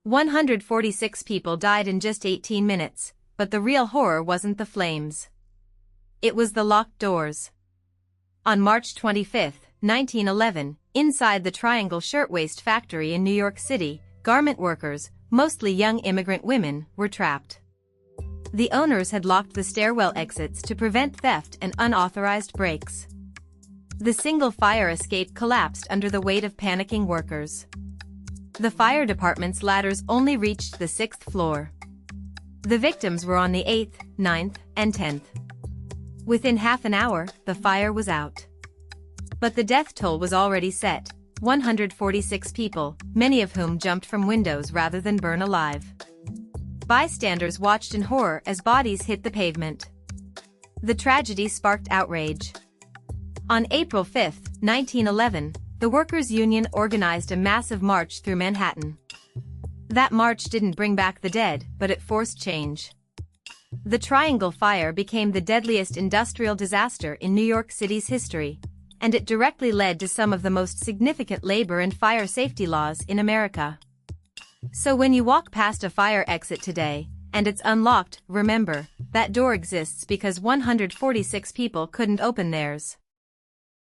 146 people died in just 18 minutes, but the real horror wasn't the flames. It was the locked doors. On March 25, 1911, inside the Triangle Shirtwaist Factory in New York City, garment workers, mostly young immigrant women, were trapped. The owners had locked the stairwell exits to prevent theft and unauthorized breaks. The single fire escape collapsed under the weight of panicking workers. The fire department's ladders only reached the 6th floor. The victims were on the 8th, 9th, and 10th. Within half an hour, the fire was out. But the death toll was already set: 146 people, many of whom jumped from windows rather than burn alive. Bystanders watched in horror as bodies hit the pavement. The tragedy sparked outrage. On April 5, 1911, the Workers' Union organized a massive march through Manhattan. That march didn't bring back the dead, but it forced change. The Triangle Fire became the deadliest industrial disaster in New York City's history, and it directly led to some of the most significant labor and fire safety laws in America. So when you walk past a fire exit today, and it's unlocked, remember, that door exists because 146 people couldn't open theirs.